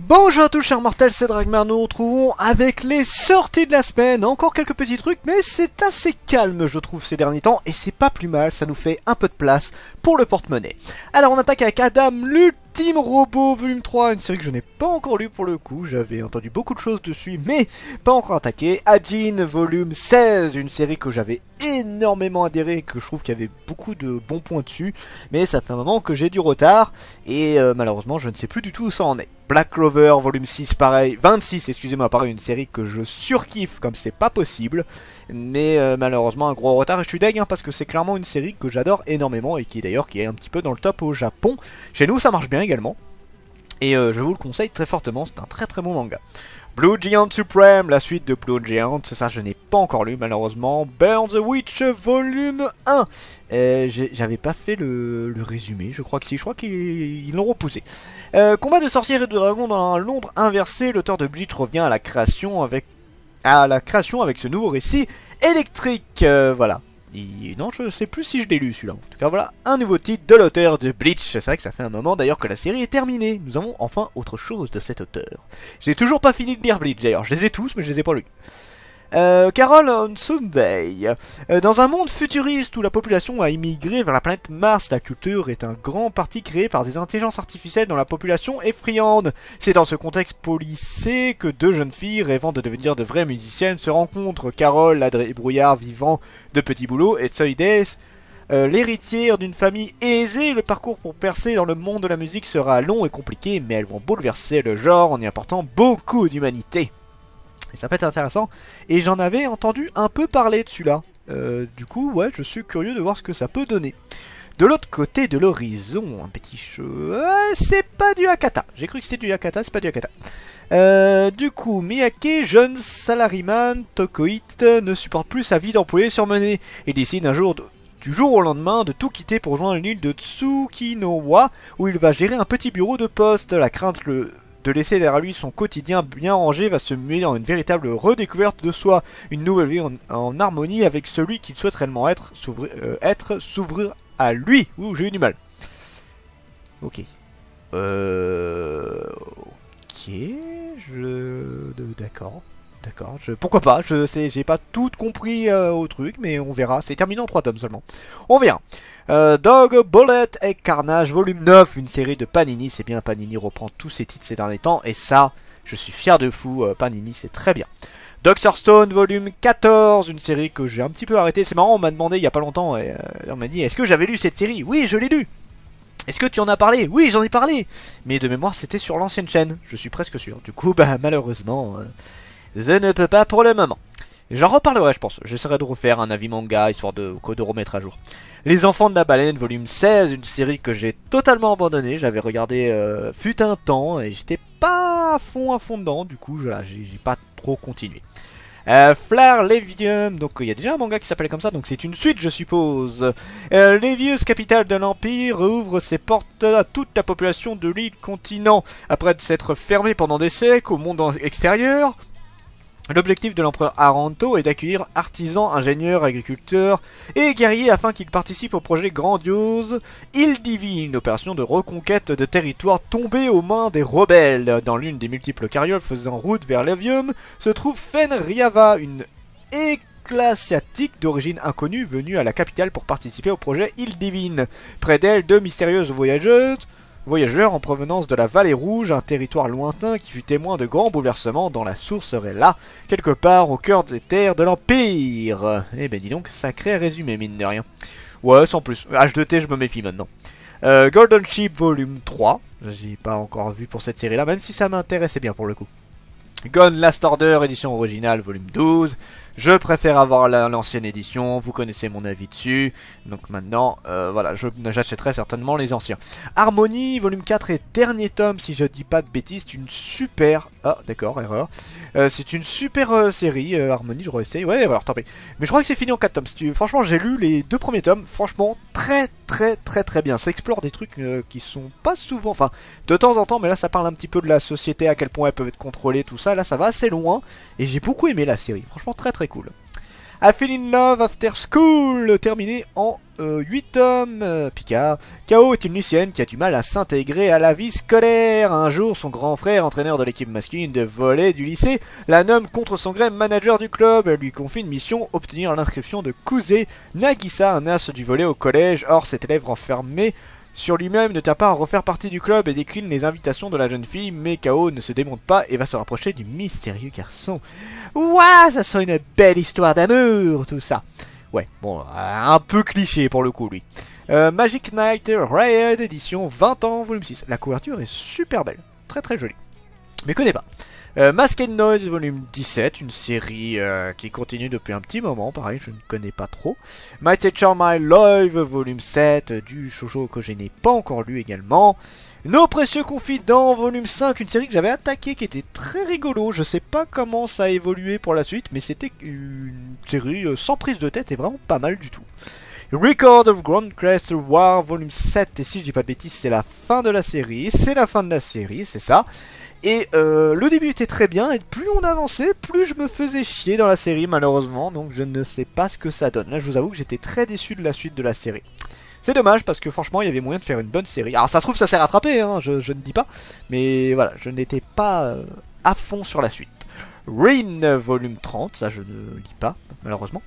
Bonjour à tous chers mortels, c'est Dragmar, nous retrouvons avec les sorties de la semaine. Encore quelques petits trucs, mais c'est assez calme je trouve ces derniers temps, et c'est pas plus mal, ça nous fait un peu de place pour le porte-monnaie. Alors on attaque avec Adam, l'ultime robot volume 3, une série que je n'ai pas encore lue pour le coup, j'avais entendu beaucoup de choses dessus, mais pas encore attaqué. Ajin volume 16, une série que j'avais énormément adhéré, que je trouve qu'il y avait beaucoup de bons points dessus, mais ça fait un moment que j'ai du retard, et malheureusement je ne sais plus du tout où ça en est. Black Clover, volume 6, pareil, 26, excusez-moi, pareil, une série que je surkiffe comme c'est pas possible, mais malheureusement un gros retard, et je suis deg, parce que c'est clairement une série que j'adore énormément, et qui est un petit peu dans le top au Japon. Chez nous ça marche bien également, et je vous le conseille très fortement, c'est un très très bon manga. Blue Giant Supreme, la suite de Blue Giant, ça je n'ai pas encore lu malheureusement. Burn the Witch volume 1. J'avais pas fait le résumé, je crois que si, je crois qu'ils l'ont repoussé. Combat de sorcières et de dragons dans un Londres inversé, l'auteur de Bleach revient à la création avec ce nouveau récit électrique, voilà. Non, je sais plus si je l'ai lu celui-là. En tout cas, voilà, un nouveau titre de l'auteur de Bleach. C'est vrai que ça fait un moment d'ailleurs que la série est terminée. Nous avons enfin autre chose de cet auteur. J'ai toujours pas fini de lire Bleach d'ailleurs. Je les ai tous, mais je les ai pas lus. Carol on Sunday. Dans un monde futuriste où la population a immigré vers la planète Mars, la culture est un grand parti créé par des intelligences artificielles dont la population est friande. C'est dans ce contexte policé que deux jeunes filles rêvant de devenir de vraies musiciennes se rencontrent. Carol, la débrouillard vivant de petits boulots, et Tsoides, l'héritière d'une famille aisée. Le parcours pour percer dans le monde de la musique sera long et compliqué, mais elles vont bouleverser le genre en y apportant beaucoup d'humanité. Et ça peut être intéressant, et j'en avais entendu un peu parler de celui-là. Du coup, ouais, je suis curieux de voir ce que ça peut donner. De l'autre côté de l'horizon, un petit jeu... c'est pas du Hakata. J'ai cru que c'était du Hakata, c'est pas du Hakata. Du coup, Miyake, jeune salariman Tokoïte, ne supporte plus sa vie d'employé surmené, et décide un jour du jour au lendemain de tout quitter pour rejoindre l'île de Tsukinowa, où il va gérer un petit bureau de poste. La crainte de laisser derrière lui son quotidien bien rangé va se muer en une véritable redécouverte de soi, une nouvelle vie en harmonie avec celui qu'il souhaite réellement être, s'ouvrir à lui. Ouh, j'ai eu du mal. Ok. D'accord. D'accord, pourquoi pas, j'ai pas tout compris au truc, mais on verra. C'est terminé en 3 tomes seulement. On verra. Dog, Bullet et Carnage, volume 9, une série de Panini. C'est bien, Panini reprend tous ses titres ces derniers temps, et ça, je suis fier de fou. Panini, c'est très bien. Dr Stone, volume 14, une série que j'ai un petit peu arrêtée. C'est marrant, on m'a demandé il y a pas longtemps, et on m'a dit, est-ce que j'avais lu cette série? Oui, je l'ai lu. Est-ce que tu en as parlé? Oui, j'en ai parlé. Mais de mémoire, c'était sur l'ancienne chaîne, je suis presque sûr. Du coup, bah malheureusement... je ne peux pas pour le moment. J'en reparlerai, je pense. J'essaierai de refaire un avis manga, histoire de remettre à jour. Les Enfants de la Baleine, volume 16, une série que j'ai totalement abandonnée. J'avais regardé fut un temps, et j'étais pas à fond dedans. Du coup, j'ai pas trop continué. Flair Levium, donc il y a déjà un manga qui s'appelle comme ça, donc c'est une suite je suppose. Levius, capitale de l'Empire, ouvre ses portes à toute la population de l'île continent. Après s'être fermé pendant des siècles au monde extérieur, l'objectif de l'empereur Aranto est d'accueillir artisans, ingénieurs, agriculteurs et guerriers afin qu'ils participent au projet grandiose Île Divine, une opération de reconquête de territoires tombés aux mains des rebelles. Dans l'une des multiples carrioles faisant route vers Levium se trouve Fenriava, une ecclésiastique d'origine inconnue venue à la capitale pour participer au projet Île Divine. Près d'elle, deux mystérieuses voyageurs en provenance de la Vallée Rouge, un territoire lointain qui fut témoin de grands bouleversements dont la source serait là, quelque part au cœur des terres de l'Empire. Eh ben dis donc, sacré résumé mine de rien. Ouais, sans plus. H2T, je me méfie maintenant. Golden Ship volume 3, j'ai pas encore vu pour cette série là, même si ça m'intéressait bien pour le coup. Gone Last Order, édition originale, volume 12. Je préfère avoir l'ancienne édition, vous connaissez mon avis dessus. Donc maintenant, voilà, j'achèterai certainement les anciens. Harmony, volume 4 et dernier tome, si je dis pas de bêtises, c'est une super... Ah, d'accord, erreur. C'est une super série, Harmony, je réessaye. Ouais, erreur, tant pis. Mais je crois que c'est fini en 4 tomes. Franchement, j'ai lu les 2 premiers tomes, franchement, très très bien. Ça explore des trucs qui sont pas souvent, enfin de temps en temps, mais là ça parle un petit peu de la société, à quel point elles peuvent être contrôlées, tout ça. Là ça va assez loin et j'ai beaucoup aimé la série, franchement très cool. I Fell in Love After School, terminé en 8 tomes. Picard. Kao est une lycéenne qui a du mal à s'intégrer à la vie scolaire. Un jour, son grand frère, entraîneur de l'équipe masculine de volley du lycée, la nomme contre son gré manager du club. Elle lui confie une mission, obtenir l'inscription de Kuze Nagisa, un as du volley au collège. Or, cet élève renfermé sur lui-même ne tient pas à refaire partie du club et décline les invitations de la jeune fille, mais Kao ne se démonte pas et va se rapprocher du mystérieux garçon. Ouah, ça sent une belle histoire d'amour, tout ça. Ouais, bon, un peu cliché pour le coup, lui. Magic Knight Raid, édition 20 ans, volume 6. La couverture est super belle, très jolie. Mais connais pas. Masked Noise, volume 17, une série qui continue depuis un petit moment, pareil, je ne connais pas trop. Mighty Charm My Life, volume 7, du shoujo que je n'ai pas encore lu également. Nos précieux confidents, volume 5, une série que j'avais attaquée qui était très rigolo. Je sais pas comment ça a évolué pour la suite, mais c'était une série sans prise de tête et vraiment pas mal du tout. Record of Grand Crest War, volume 7, et si je dis pas de bêtises, c'est la fin de la série. C'est la fin de la série, c'est ça. Et le début était très bien, et plus on avançait, plus je me faisais chier dans la série malheureusement, donc je ne sais pas ce que ça donne. Là je vous avoue que j'étais très déçu de la suite de la série. C'est dommage parce que franchement il y avait moyen de faire une bonne série. Alors ça se trouve ça s'est rattrapé, hein, je ne dis pas, mais voilà, je n'étais pas à fond sur la suite. Rin, volume 30, ça je ne lis pas malheureusement.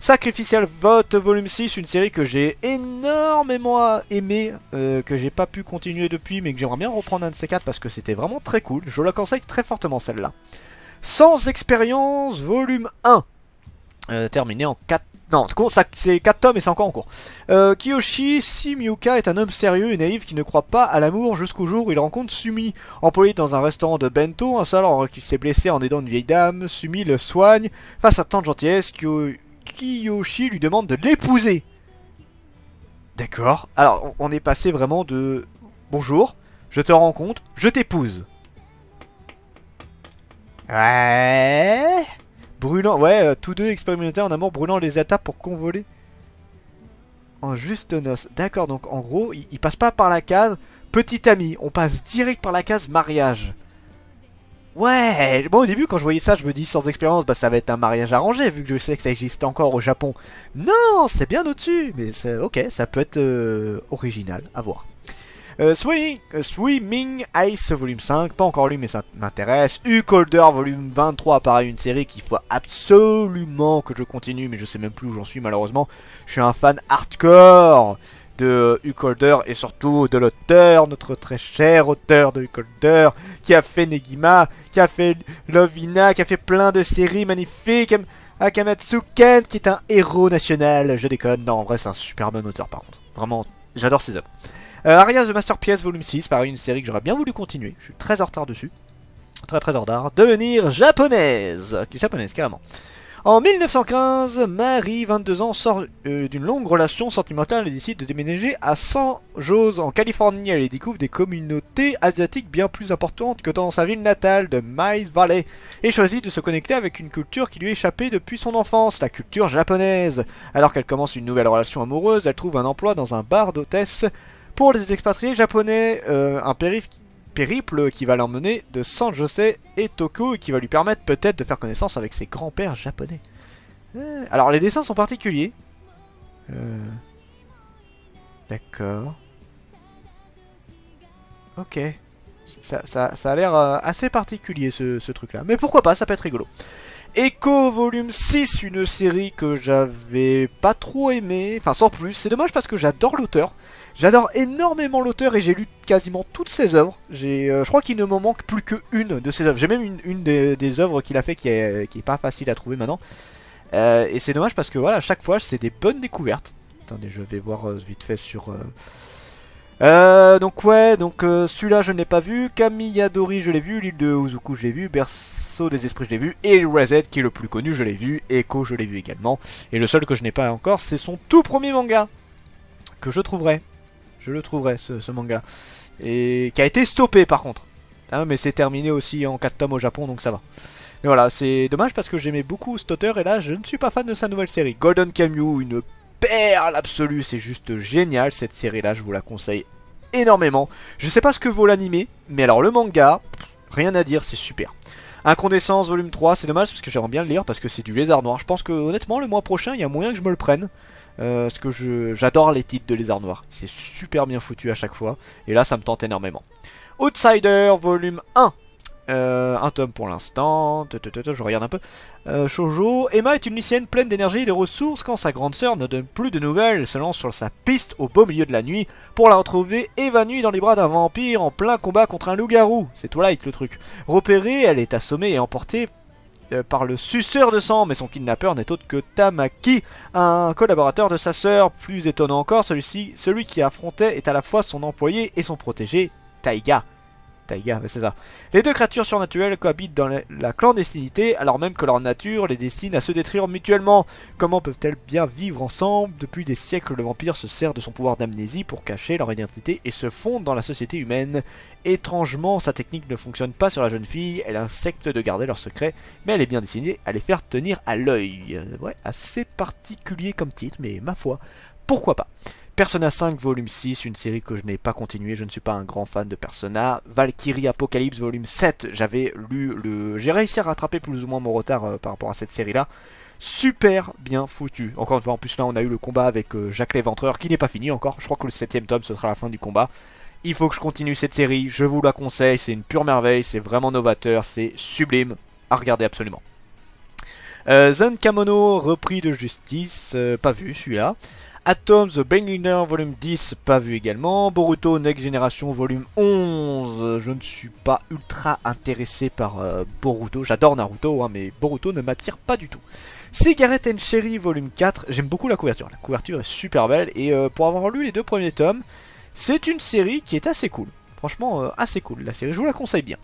Sacrificial Vote, volume 6, une série que j'ai énormément aimé, que j'ai pas pu continuer depuis, mais que j'aimerais bien reprendre un de ces quatre parce que c'était vraiment très cool. Je la conseille très fortement celle-là. Sans expérience, volume 1, terminé en 4. Non, c'est 4 tomes et c'est encore en cours. Kiyoshi Shimyuka est un homme sérieux et naïf qui ne croit pas à l'amour jusqu'au jour où il rencontre Sumi. Employé dans un restaurant de bento, un seul alors qu'il s'est blessé en aidant une vieille dame, Sumi le soigne. Face à tant de gentillesse, Kiyoshi lui demande de l'épouser. D'accord. Alors, on est passé vraiment de... Bonjour, je te rencontre, je t'épouse. Ouais... Brûlant, ouais, tous deux expérimentaient en amour, brûlant les étapes pour convoler en juste noces. D'accord, donc en gros, il passe pas par la case petit ami, on passe direct par la case mariage. Ouais, bon au début quand je voyais ça, je me dis sans expérience, bah ça va être un mariage arrangé vu que je sais que ça existe encore au Japon. Non, c'est bien au-dessus, mais ok, ça peut être original, à voir. Swimming Ice volume 5, pas encore lu mais ça m'intéresse. Ucolder volume 23, pareil une série qu'il faut absolument que je continue mais je sais même plus où j'en suis malheureusement. Je suis un fan hardcore de Ucolder et surtout de l'auteur, notre très cher auteur de Ucolder, qui a fait Negima, qui a fait Lovina, qui a fait plein de séries magnifiques. Akamatsu Ken qui est un héros national, je déconne, non en vrai c'est un super bon auteur par contre, vraiment j'adore ses œuvres. Aria The Masterpiece volume 6, pareil une série que j'aurais bien voulu continuer, je suis très en retard dessus. Très en retard. Devenir japonaise carrément. En 1915, Marie, 22 ans, sort d'une longue relation sentimentale et décide de déménager à San Jose en Californie. Elle y découvre des communautés asiatiques bien plus importantes que dans sa ville natale de Miles Valley et choisit de se connecter avec une culture qui lui échappait depuis son enfance, la culture japonaise. Alors qu'elle commence une nouvelle relation amoureuse, elle trouve un emploi dans un bar d'hôtesse pour les expatriés japonais, un périple qui va l'emmener de San José et Tokyo et qui va lui permettre peut-être de faire connaissance avec ses grands-pères japonais. Alors les dessins sont particuliers. D'accord. Ok. Ça a l'air assez particulier ce truc-là. Mais pourquoi pas, ça peut être rigolo. Echo volume 6, une série que j'avais pas trop aimé, enfin sans plus, c'est dommage parce que j'adore l'auteur. J'adore énormément l'auteur et j'ai lu quasiment toutes ses œuvres. Je crois qu'il ne me manque plus qu'une de ses œuvres. J'ai même une des œuvres qu'il a fait qui est pas facile à trouver maintenant. Et c'est dommage parce que voilà, à chaque fois c'est des bonnes découvertes. Attendez, je vais voir vite fait sur... donc celui-là je ne l'ai pas vu, Kamiyadori je l'ai vu, l'île de Uzuku je l'ai vu, Berceau des esprits je l'ai vu, et Reset qui est le plus connu je l'ai vu, Echo je l'ai vu également, et le seul que je n'ai pas encore c'est son tout premier manga, que je le trouverai ce manga, et qui a été stoppé par contre, hein, mais c'est terminé aussi en 4 tomes au Japon donc ça va. Mais voilà, c'est dommage parce que j'aimais beaucoup cet auteur et là je ne suis pas fan de sa nouvelle série, Golden Kamuy, une perle absolue, c'est juste génial cette série là, je vous la conseille énormément. Je sais pas ce que vaut l'animé, mais alors le manga, rien à dire, c'est super. Incandescence volume 3, c'est dommage parce que j'aimerais bien le lire parce que c'est du Lézard Noir. Je pense que honnêtement le mois prochain il y a moyen que je me le prenne. Parce que j'adore les titres de Lézard Noir, c'est super bien foutu à chaque fois. Et là ça me tente énormément. Outsider volume 1. Un tome pour l'instant, je regarde un peu. Shoujo, Emma est une lycéenne pleine d'énergie et de ressources. Quand sa grande sœur ne donne plus de nouvelles, elle se lance sur sa piste au beau milieu de la nuit pour la retrouver évanouie dans les bras d'un vampire en plein combat contre un loup-garou. C'est Twilight le truc. Repérée, elle est assommée et emportée par le suceur de sang, mais son kidnappeur n'est autre que Tamaki, un collaborateur de sa sœur. Plus étonnant encore, celui qui affrontait est à la fois son employé et son protégé, Taiga. Taiga, c'est ça. Les deux créatures surnaturelles cohabitent dans la clandestinité, alors même que leur nature les destine à se détruire mutuellement. Comment peuvent-elles bien vivre ensemble? Depuis des siècles, le vampire se sert de son pouvoir d'amnésie pour cacher leur identité et se fondre dans la société humaine. Étrangement, sa technique ne fonctionne pas sur la jeune fille, elle accepte de garder leur secret, mais elle est bien destinée à les faire tenir à l'œil. Ouais, assez particulier comme titre, mais ma foi, pourquoi pas. Persona 5 volume 6, une série que je n'ai pas continuée, je ne suis pas un grand fan de Persona. Valkyrie Apocalypse volume 7, j'avais lu le... J'ai réussi à rattraper plus ou moins mon retard par rapport à cette série-là. Super bien foutu. Encore une fois, en plus là on a eu le combat avec Jacques l'Éventreur qui n'est pas fini encore. Je crois que le 7ème tome ce sera la fin du combat. Il faut que je continue cette série, je vous la conseille, c'est une pure merveille, c'est vraiment novateur, c'est sublime, à regarder absolument. Zen Kamono, repris de justice, pas vu celui-là. Atom The Beginner volume 10, pas vu également. Boruto Next Generation volume 11, je ne suis pas ultra intéressé par Boruto. J'adore Naruto, hein, mais Boruto ne m'attire pas du tout. Cigarette and Cherry volume 4, j'aime beaucoup la couverture. La couverture est super belle et pour avoir lu les deux premiers tomes, c'est une série qui est assez cool. Franchement, assez cool. La série, je vous la conseille bien.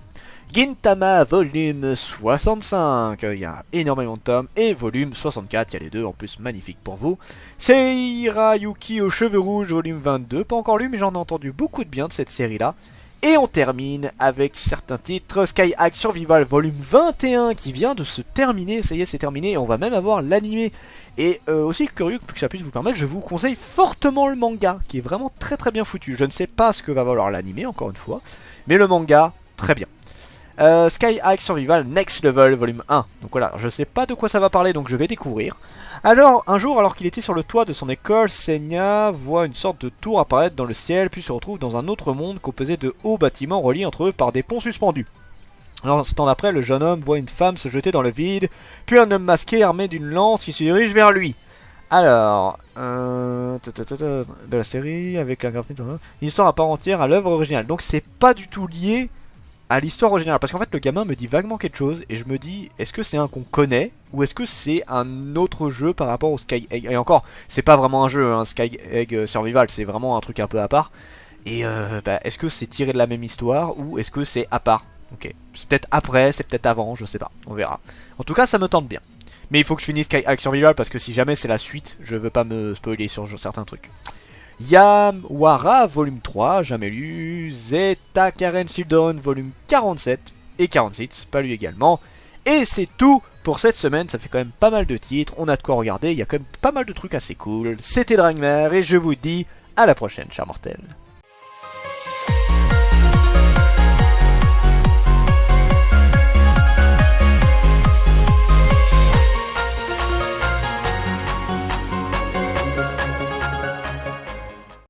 Gintama volume 65, il y a énormément de tomes, et volume 64, il y a les deux en plus magnifiques pour vous. Seirayuki aux cheveux rouges volume 22, pas encore lu mais j'en ai entendu beaucoup de bien de cette série là. Et on termine avec certains titres, Sky Hack Survival volume 21 qui vient de se terminer, ça y est c'est terminé, et on va même avoir l'animé. Et aussi curieux que ça puisse vous permettre, je vous conseille fortement le manga, qui est vraiment très très bien foutu. Je ne sais pas ce que va valoir l'animé encore une fois, mais le manga, très bien. Sky High Survival Next Level volume 1. Donc voilà, je sais pas de quoi ça va parler donc je vais découvrir. Alors, un jour alors qu'il était sur le toit de son école, Senya voit une sorte de tour apparaître dans le ciel puis se retrouve dans un autre monde composé de hauts bâtiments reliés entre eux par des ponts suspendus. Alors, un instant après, le jeune homme voit une femme se jeter dans le vide, puis un homme masqué armé d'une lance qui se dirige vers lui. Alors, de la série avec un graphisme, une histoire à part entière à l'œuvre originale. Donc c'est pas du tout lié à l'histoire originale, parce qu'en fait le gamin me dit vaguement quelque chose et je me dis est-ce que c'est un qu'on connaît ou est-ce que c'est un autre jeu par rapport au Sky Egg. Et encore c'est pas vraiment un jeu, hein, Sky Egg Survival, c'est vraiment un truc un peu à part. Et est-ce que c'est tiré de la même histoire ou est-ce que c'est à part? Ok, c'est peut-être après, c'est peut-être avant, je sais pas, on verra. En tout cas ça me tente bien. Mais il faut que je finisse Sky Egg Survival parce que si jamais c'est la suite, je veux pas me spoiler sur certains trucs. Yamwara volume 3, jamais lu. Zeta Karen Shildon volume 47 et 46, pas lu également. Et c'est tout pour cette semaine, ça fait quand même pas mal de titres, on a de quoi regarder, il y a quand même pas mal de trucs assez cool. C'était Dragmer et je vous dis à la prochaine, chers mortels.